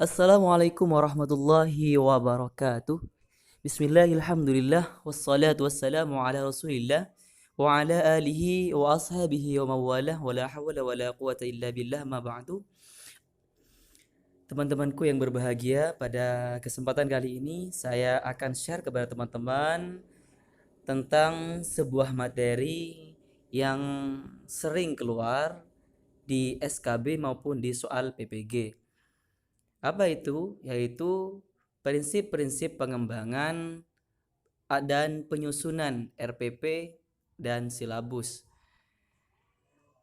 Assalamualaikum warahmatullahi wabarakatuh. Bismillahirrahmanirrahim. Wassalatu wassalamu ala Rasulillah wa ala alihi wa ashabihi wa mawalah wa la hawla wa la quwata illa billah ma ba'du. Teman-temanku yang berbahagia, pada kesempatan kali ini saya akan share kepada teman-teman tentang sebuah materi yang sering keluar di SKB maupun di soal PPG. Apa itu? Yaitu prinsip-prinsip pengembangan dan penyusunan RPP dan silabus.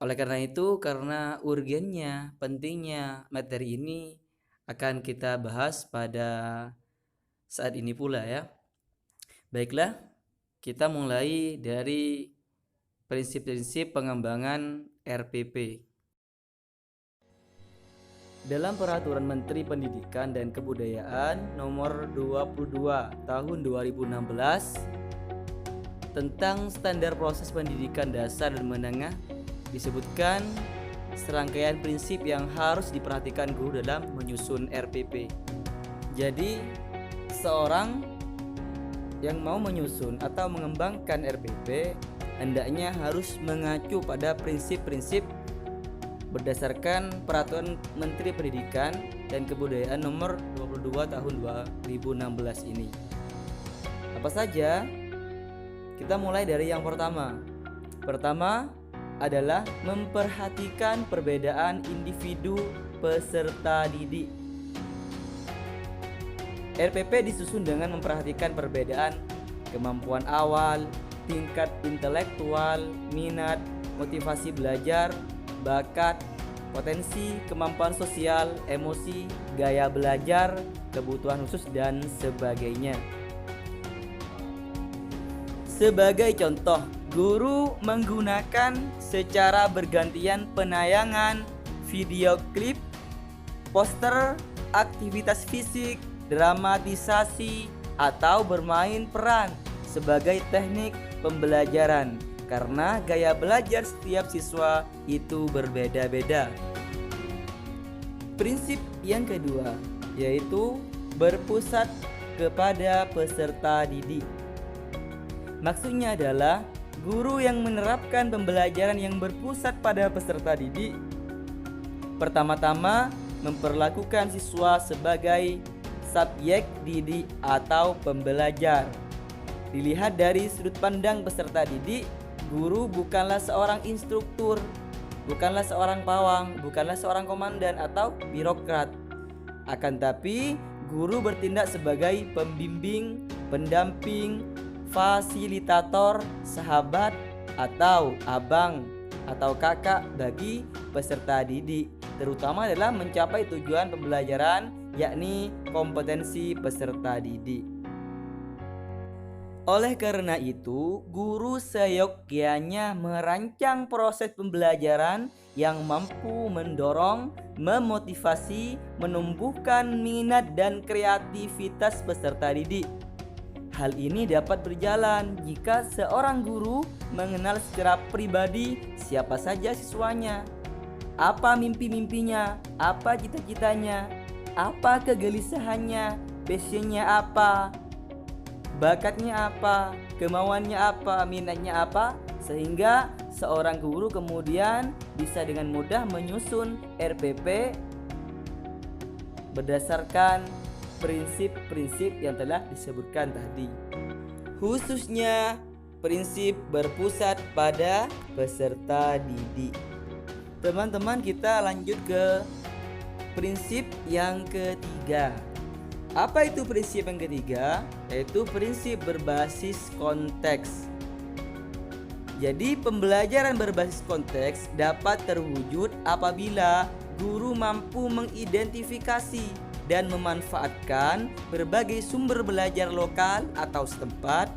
Oleh karena itu, karena urgennya, pentingnya materi ini akan kita bahas pada saat ini pula ya. Baiklah, kita mulai dari prinsip-prinsip pengembangan RPP. Dalam Peraturan Menteri Pendidikan dan Kebudayaan Nomor 22 Tahun 2016 tentang standar proses pendidikan dasar dan menengah disebutkan serangkaian prinsip yang harus diperhatikan guru dalam menyusun RPP. Jadi, seorang yang mau menyusun atau mengembangkan RPP hendaknya harus mengacu pada prinsip-prinsip berdasarkan Peraturan Menteri Pendidikan dan Kebudayaan Nomor 22 Tahun 2016 ini. Apa saja? Kita mulai dari yang pertama. Pertama adalah memperhatikan perbedaan individu peserta didik. RPP disusun dengan memperhatikan perbedaan kemampuan awal, tingkat intelektual, minat, motivasi belajar, bakat, potensi, kemampuan sosial, emosi, gaya belajar, kebutuhan khusus, dan sebagainya. Sebagai contoh, guru menggunakan secara bergantian penayangan video klip, poster, aktivitas fisik, dramatisasi, atau bermain peran sebagai teknik pembelajaran. Karena gaya belajar setiap siswa itu berbeda-beda. Prinsip yang kedua yaitu berpusat kepada peserta didik. Maksudnya adalah guru yang menerapkan pembelajaran yang berpusat pada peserta didik pertama-tama memperlakukan siswa sebagai subjek didik atau pembelajar. Dilihat dari sudut pandang peserta didik, guru bukanlah seorang instruktur, bukanlah seorang pawang, bukanlah seorang komandan atau birokrat. Akan tapi, guru bertindak sebagai pembimbing, pendamping, fasilitator, sahabat, atau abang atau kakak bagi peserta didik, terutama dalam mencapai tujuan pembelajaran, yakni kompetensi peserta didik. Oleh karena itu, guru seyogyanya merancang proses pembelajaran yang mampu mendorong, memotivasi, menumbuhkan minat dan kreativitas peserta didik. Hal ini dapat berjalan jika seorang guru mengenal secara pribadi siapa saja siswanya, apa mimpi-mimpinya, apa cita-citanya, apa kegelisahannya, passionnya apa, bakatnya apa, kemauannya apa, minatnya apa, sehingga seorang guru kemudian bisa dengan mudah menyusun RPP berdasarkan prinsip-prinsip yang telah disebutkan tadi. Khususnya prinsip berpusat pada peserta didik. Teman-teman, kita lanjut ke prinsip yang ketiga. Apa itu prinsip yang ketiga? Yaitu prinsip berbasis konteks. Jadi pembelajaran berbasis konteks dapat terwujud apabila guru mampu mengidentifikasi dan memanfaatkan berbagai sumber belajar lokal atau setempat.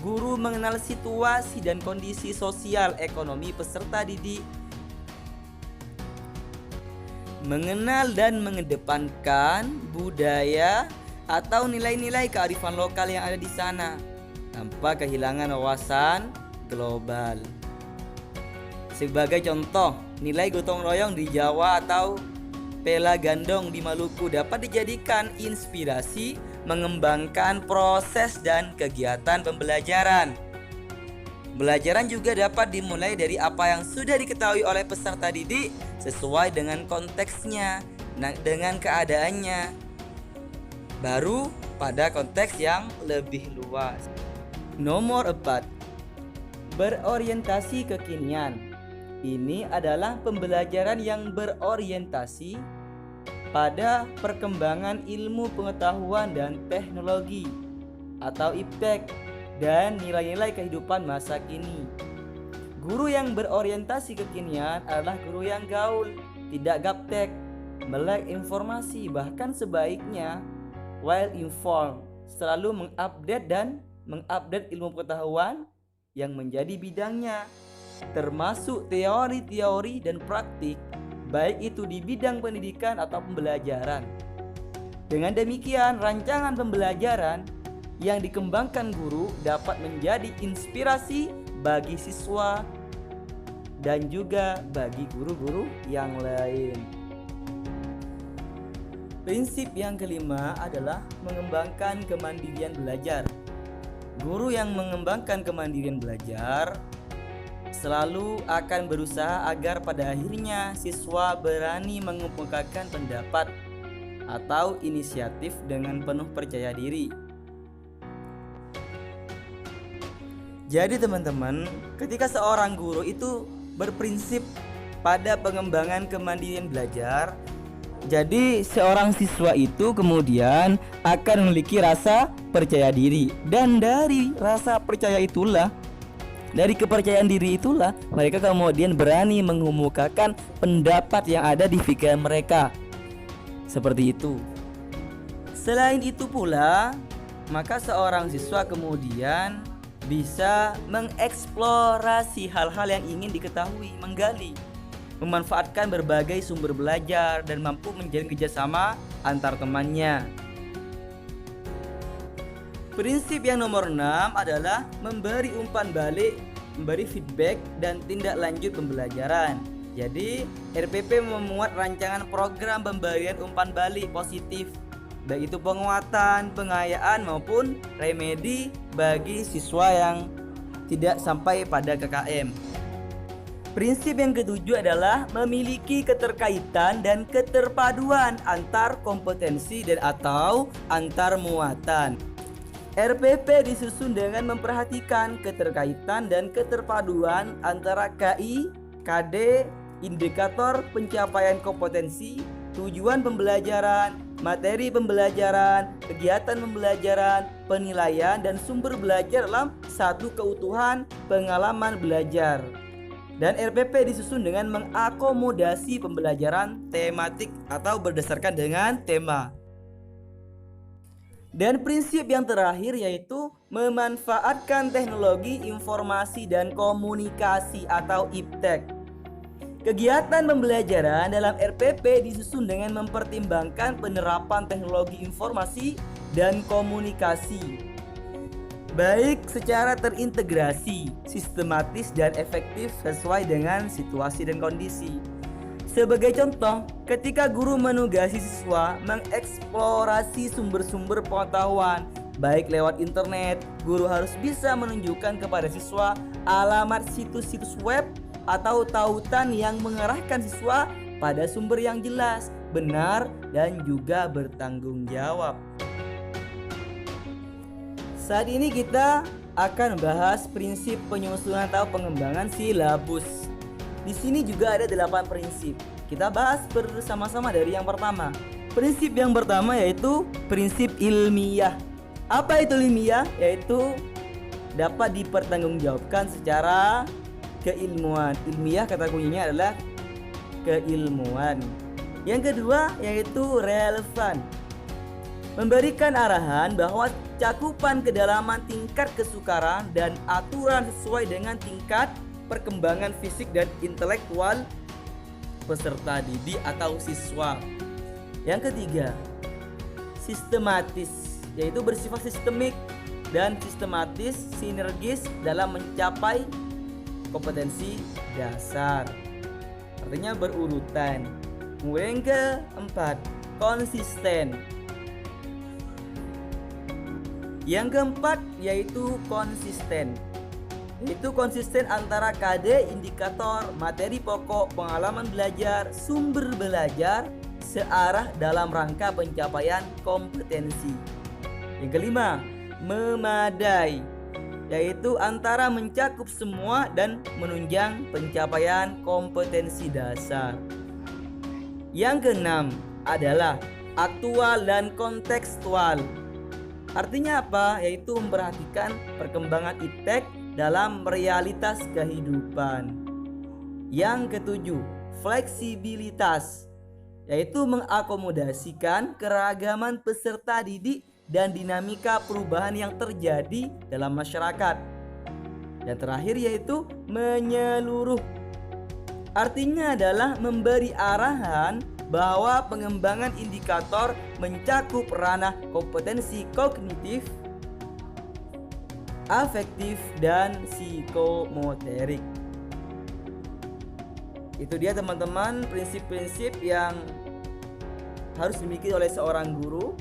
Guru mengenal situasi dan kondisi sosial ekonomi peserta didik, mengenal dan mengedepankan budaya atau nilai-nilai kearifan lokal yang ada di sana tanpa kehilangan wawasan global. Sebagai contoh, nilai gotong royong di Jawa atau Pela Gandong di Maluku dapat dijadikan inspirasi mengembangkan proses dan kegiatan pembelajaran. Pembelajaran juga dapat dimulai dari apa yang sudah diketahui oleh peserta didik sesuai dengan konteksnya, dengan keadaannya, baru pada konteks yang lebih luas. Nomor 4, berorientasi kekinian. Ini adalah pembelajaran yang berorientasi pada perkembangan ilmu pengetahuan dan teknologi atau iptek dan nilai-nilai kehidupan masa kini. Guru yang berorientasi kekinian adalah guru yang gaul, tidak gaptek, melek informasi, bahkan sebaiknya well informed, selalu mengupdate ilmu pengetahuan yang menjadi bidangnya, termasuk teori-teori dan praktik, baik itu di bidang pendidikan atau pembelajaran. Dengan demikian, rancangan pembelajaran yang dikembangkan guru dapat menjadi inspirasi bagi siswa dan juga bagi guru-guru yang lain. Prinsip yang kelima adalah mengembangkan kemandirian belajar. Guru yang mengembangkan kemandirian belajar selalu akan berusaha agar pada akhirnya siswa berani mengemukakan pendapat atau inisiatif dengan penuh percaya diri. Jadi teman-teman, ketika seorang guru itu berprinsip pada pengembangan kemandirian belajar, jadi seorang siswa itu kemudian akan memiliki rasa percaya diri. Dan dari rasa percaya itulah, dari kepercayaan diri itulah, mereka kemudian berani mengemukakan pendapat yang ada di pikiran mereka. Seperti itu. Selain itu pula, maka seorang siswa kemudian bisa mengeksplorasi hal-hal yang ingin diketahui, menggali, memanfaatkan berbagai sumber belajar dan mampu menjalin kerjasama antar temannya. Prinsip yang nomor 6 adalah memberi umpan balik, memberi feedback dan tindak lanjut pembelajaran. Jadi RPP memuat rancangan program pemberian umpan balik positif, baik itu penguatan, pengayaan maupun remedi bagi siswa yang tidak sampai pada KKM. Prinsip yang ketujuh adalah memiliki keterkaitan dan keterpaduan antar kompetensi dan atau antar muatan. RPP disusun dengan memperhatikan keterkaitan dan keterpaduan antara KI, KD, indikator pencapaian kompetensi, tujuan pembelajaran, materi pembelajaran, kegiatan pembelajaran, penilaian, dan sumber belajar dalam satu keutuhan pengalaman belajar. Dan RPP disusun dengan mengakomodasi pembelajaran tematik atau berdasarkan dengan tema. Dan prinsip yang terakhir yaitu memanfaatkan teknologi informasi dan komunikasi atau iptek. Kegiatan pembelajaran dalam RPP disusun dengan mempertimbangkan penerapan teknologi informasi dan komunikasi, baik secara terintegrasi, sistematis, dan efektif sesuai dengan situasi dan kondisi. Sebagai contoh, ketika guru menugasi siswa mengeksplorasi sumber-sumber pengetahuan, baik lewat internet, guru harus bisa menunjukkan kepada siswa alamat situs-situs web atau tautan yang mengarahkan siswa pada sumber yang jelas, benar, dan juga bertanggung jawab. Saat ini kita akan membahas prinsip penyusunan atau pengembangan silabus. Di sini juga ada 8 prinsip. Kita bahas bersama-sama dari yang pertama. Prinsip yang pertama yaitu prinsip ilmiah. Apa itu ilmiah? Yaitu dapat dipertanggungjawabkan secara keilmuan. Ilmiah kata kuncinya adalah keilmuan. Yang kedua yaitu relevan. Memberikan arahan bahwa cakupan kedalaman tingkat kesukaran dan aturan sesuai dengan tingkat perkembangan fisik dan intelektual peserta didik atau siswa. Yang ketiga, sistematis, yaitu bersifat sistemik dan sistematis sinergis dalam mencapai kompetensi dasar. Artinya berurutan. Kemudian yang keempat, konsisten. Yang keempat yaitu konsisten. Yaitu konsisten antara KD, indikator, materi pokok, pengalaman belajar, sumber belajar searah dalam rangka pencapaian kompetensi. Yang kelima, memadai, yaitu antara mencakup semua dan menunjang pencapaian kompetensi dasar. Yang keenam adalah aktual dan kontekstual. Artinya apa? Yaitu memperhatikan perkembangan iptek dalam realitas kehidupan. Yang ketujuh, fleksibilitas, yaitu mengakomodasikan keragaman peserta didik dan dinamika perubahan yang terjadi dalam masyarakat. Dan terakhir yaitu menyeluruh. Artinya adalah memberi arahan bahwa pengembangan indikator mencakup ranah kompetensi kognitif, afektif, dan psikomotorik. Itu dia teman-teman prinsip-prinsip yang harus dimiliki oleh seorang guru,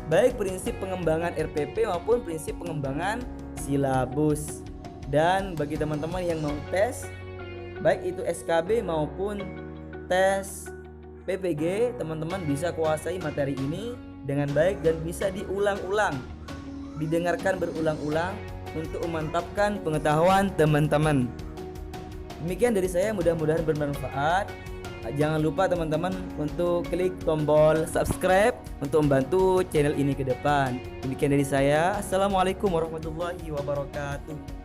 baik prinsip pengembangan RPP maupun prinsip pengembangan silabus. Dan bagi teman-teman yang mau tes, baik itu SKB maupun tes PPG, teman-teman bisa kuasai materi ini dengan baik dan bisa diulang-ulang, didengarkan berulang-ulang untuk memantapkan pengetahuan teman-teman. Demikian dari saya, mudah-mudahan bermanfaat. Jangan lupa teman-teman untuk klik tombol subscribe untuk membantu channel ini ke depan. Demikian dari saya. Assalamualaikum warahmatullahi wabarakatuh.